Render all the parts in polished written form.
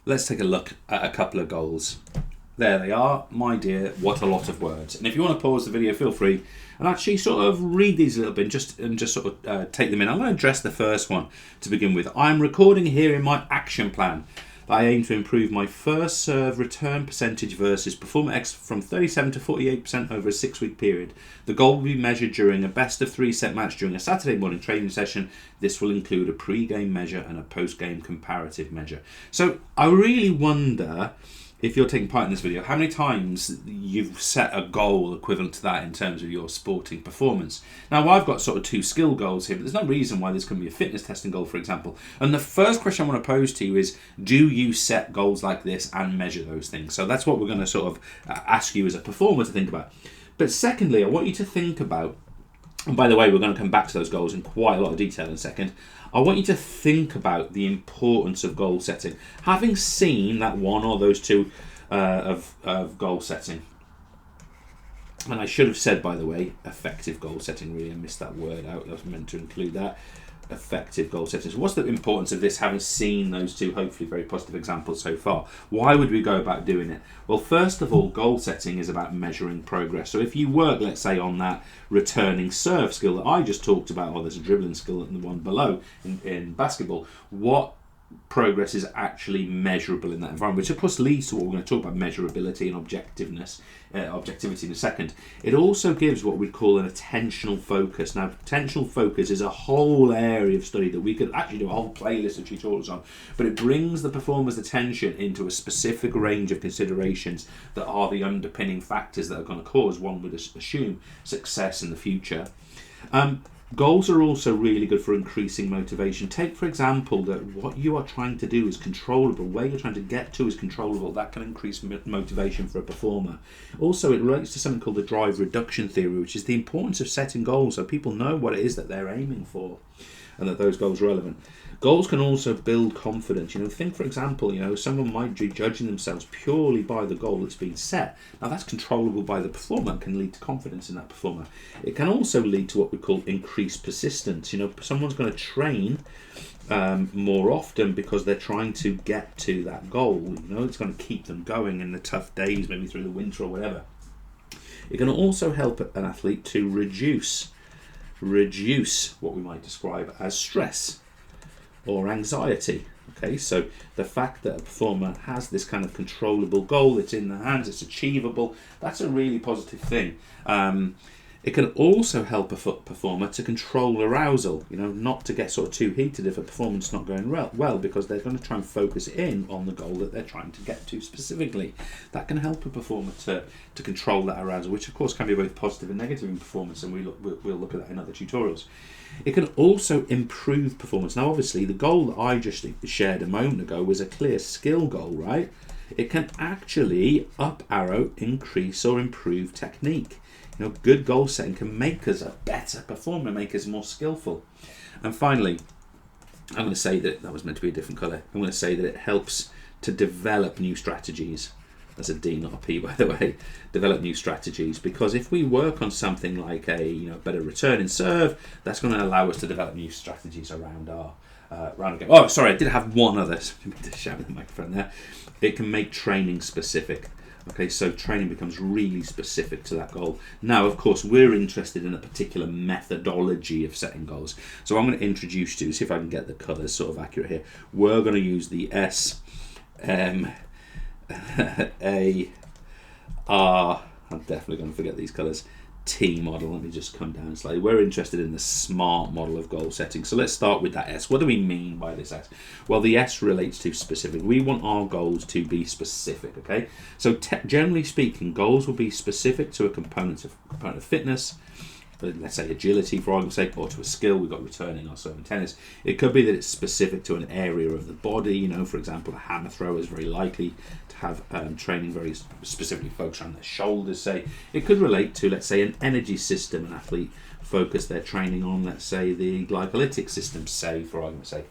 Let's take a look at a couple of goals. There they are, my dear, what a lot of words. And if you want to pause the video, feel free and actually sort of read these a little bit and just sort of take them in. I'm going to address the first one to begin with. I'm recording here in my action plan. I aim to improve my first serve return percentage versus performer X from 37 to 48% over a 6-week period. The goal will be measured during a best of 3 set match during a Saturday morning training session. This will include a pre-game measure and a post-game comparative measure. So I really wonder, if you're taking part in this video, how many times you've set a goal equivalent to that in terms of your sporting performance. Now, I've got sort of 2 skill goals here, but there's no reason why this couldn't be a fitness testing goal, for example. And the first question I want to pose to you is, do you set goals like this and measure those things? So that's what we're going to sort of ask you as a performer to think about. But secondly, I want you to think about, and by the way, we're going to come back to those goals in quite a lot of detail in a second. I want you to think about the importance of goal setting. Having seen that one or those 2 of goal setting, and I should have said, by the way, effective goal setting. Really, I missed that word out. I was meant to include that. Effective goal setting. So what's the importance of this, having seen those 2 hopefully very positive examples so far? Why would we go about doing it? Well, first of all, goal setting is about measuring progress. So if you work, let's say, on that returning serve skill that I just talked about, or there's a dribbling skill in the one below in basketball, what progress is actually measurable in that environment, which of course leads to what we're going to talk about, measurability and objectivity in a second. It also gives what we'd call an attentional focus. Now, attentional focus is a whole area of study that we could actually do a whole playlist of tutorials on, but it brings the performer's attention into a specific range of considerations that are the underpinning factors that are going to cause, one would assume, success in the future. Goals are also really good for increasing motivation. Take, for example, that what you are trying to do is controllable, where you're trying to get to is controllable. That can increase motivation for a performer. Also, it relates to something called the drive reduction theory, which is the importance of setting goals so people know what it is that they're aiming for and that those goals are relevant. Goals can also build confidence. Think, for example, someone might be judging themselves purely by the goal that's been set. Now, that's controllable by the performer and can lead to confidence in that performer. It can also lead to what we call increased persistence. Someone's going to train more often because they're trying to get to that goal. It's going to keep them going in the tough days, maybe through the winter or whatever. It can also help an athlete to reduce what we might describe as stress or anxiety. Okay, so the fact that a performer has this kind of controllable goal, it's in their hands, it's achievable, that's a really positive thing. It can also help a performer to control arousal, not to get sort of too heated if a performance is not going well, because they're going to try and focus in on the goal that they're trying to get to specifically. That can help a performer to control that arousal, which of course can be both positive and negative in performance, and we'll look at that in other tutorials. It can also improve performance. Now, obviously, the goal that I just shared a moment ago was a clear skill goal, right? It can actually up arrow, increase or improve technique. Good goal setting can make us a better performer, make us more skillful. And finally, I'm going to say that was meant to be a different colour. I'm going to say that it helps to develop new strategies. That's a D, not a P, by the way. Develop new strategies, because if we work on something like a better return in serve, that's going to allow us to develop new strategies around our game. Oh, sorry, I did have one other. Let me just shout at the microphone there. It can make training specific. Okay, so training becomes really specific to that goal. Now, of course, we're interested in a particular methodology of setting goals. So I'm going to introduce you, see if I can get the colours sort of accurate here. We're going to use the SMAR. I'm definitely going to forget these colours. T model. Let me just come down slightly. We're interested in the SMART model of goal setting. So let's start with that S. What do we mean by this S? Well, the S relates to specific. We want our goals to be specific, okay? So generally speaking, goals will be specific to a component of fitness, let's say agility for argument's sake, or to a skill. We've got returning or serving tennis. It could be that it's specific to an area of the body. For example, a hammer thrower is very likely to have training very specifically focused on their shoulders, say. It could relate to, let's say, an energy system. An athlete focus their training on, let's say, the glycolytic system, say, for argument's sake.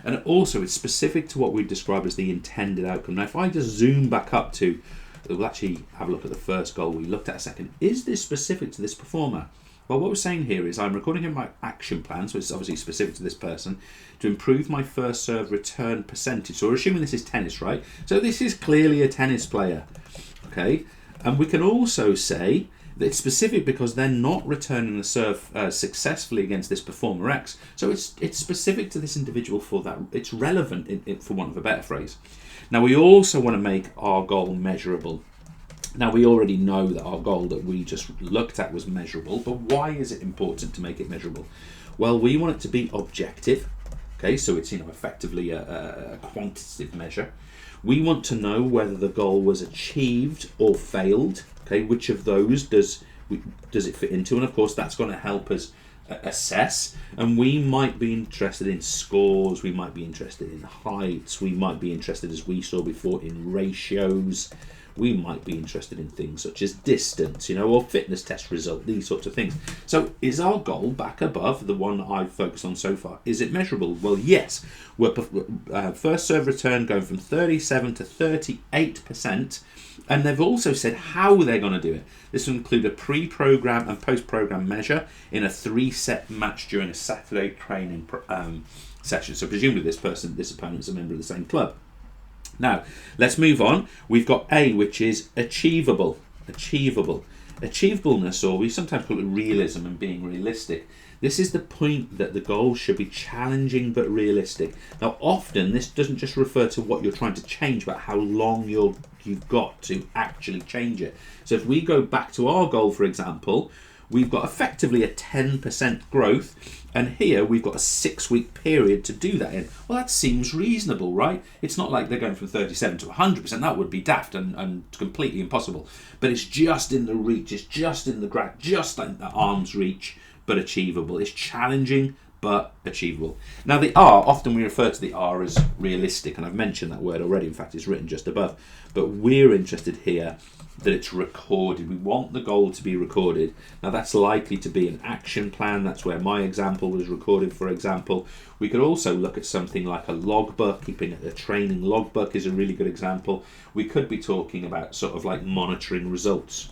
And also, it's specific to what we describe as the intended outcome. Now, if I just zoom back up to, we'll actually have a look at the first goal we looked at a second. Is this specific to this performer? Well, what we're saying here is I'm recording in my action plan, so it's obviously specific to this person, to improve my first serve return percentage. So we're assuming this is tennis, right? So this is clearly a tennis player, okay? And we can also say that it's specific because they're not returning the serve successfully against this performer X. So it's specific to this individual for that. It's relevant, for want of a better phrase. Now, we also want to make our goal measurable. Now, we already know that our goal that we just looked at was measurable, but why is it important to make it measurable? Well, we want it to be objective, okay, so it's effectively a quantitative measure. We want to know whether the goal was achieved or failed, okay, which of those does it fit into, and of course that's going to help us assess, and we might be interested in scores, we might be interested in heights, we might be interested, as we saw before, in ratios. We might be interested in things such as distance, or fitness test result, these sorts of things. So is our goal back above the one I've focused on so far? Is it measurable? Well, yes. We're first serve return going from 37 to 38%. And they've also said how they're going to do it. This will include a pre-program and post-program measure in a 3-set match during a Saturday training session. So presumably this opponent is a member of the same club. Now, let's move on. We've got A, which is achievable. Achievableness, or we sometimes call it realism and being realistic. This is the point that the goal should be challenging but realistic. Now, often this doesn't just refer to what you're trying to change, but how long you've got to actually change it. So if we go back to our goal, for example, we've got effectively a 10% growth, and here we've got a 6-week period to do that in. Well, that seems reasonable, right? It's not like they're going from 37 to 100%. That would be daft and completely impossible. But it's just in the reach. It's just in the arm's reach, but achievable. It's challenging, but achievable. Now, the R, often we refer to the R as realistic, and I've mentioned that word already. In fact, it's written just above. But we're interested here that it's recorded. We want the goal to be recorded. Now, that's likely to be an action plan. That's where my example was recorded, for example. We could also look at something like a logbook. Keeping a training logbook is a really good example. We could be talking about sort of like monitoring results.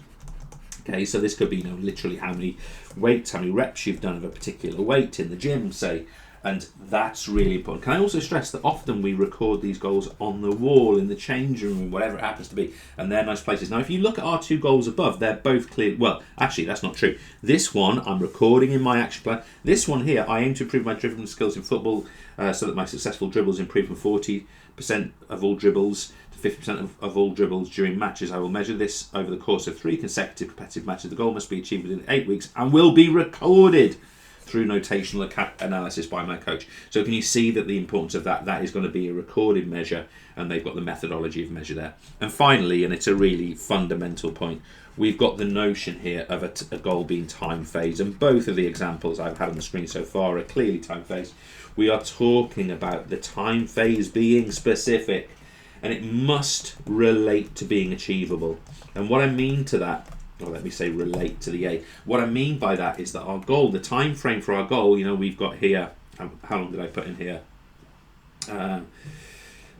Okay, so this could be, literally how many weights, how many reps you've done of a particular weight in the gym, say, and that's really important. Can I also stress that often we record these goals on the wall, in the change room, whatever it happens to be, and they're nice places. Now, if you look at our 2 goals above, they're both clear. Well, actually, that's not true. This one, I'm recording in my action plan. This one here, I aim to improve my dribbling skills in football so that my successful dribbles improve from 40% of all dribbles to 50% of all dribbles during matches. I will measure this over the course of 3 consecutive competitive matches. The goal must be achieved within 8 weeks and will be recorded through notational analysis by my coach. So can you see that the importance of that is going to be a recorded measure, and they've got the methodology of measure there. And finally, and it's a really fundamental point, we've got the notion here of a goal being time phased, and both of the examples I've had on the screen so far are clearly time phased. We are talking about the time phase being specific, and it must relate to being achievable. And what I mean to that, or let me say relate to the A. What I mean by that is that our goal, the time frame for our goal, we've got here, how long did I put in here?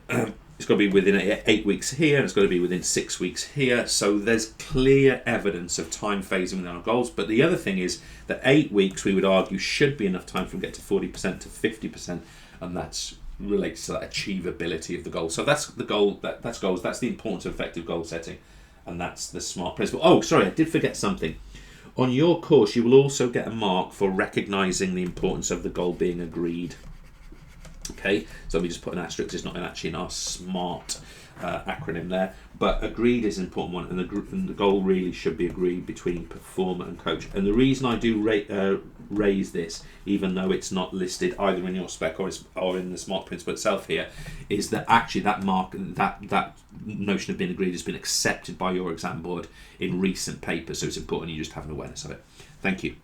It's got to be within 8 weeks here, and it's got to be within 6 weeks here. So there's clear evidence of time phasing within our goals. But the other thing is that 8 weeks, we would argue, should be enough time from get to 40% to 50%, and that's relates to that achievability of the goal. So that's the goal. That's goals. That's the importance of effective goal setting. And that's the SMART principle. Oh, sorry, I did forget something. On your course, you will also get a mark for recognising the importance of the goal being agreed. Okay, so let me just put an asterisk. It's not actually in our SMART acronym there, but agreed is an important one, and the goal really should be agreed between performer and coach. And the reason I do raise this, even though it's not listed either in your spec or in the SMART principle itself here, is that actually that notion of being agreed has been accepted by your exam board in recent papers, so it's important you just have an awareness of it. Thank you.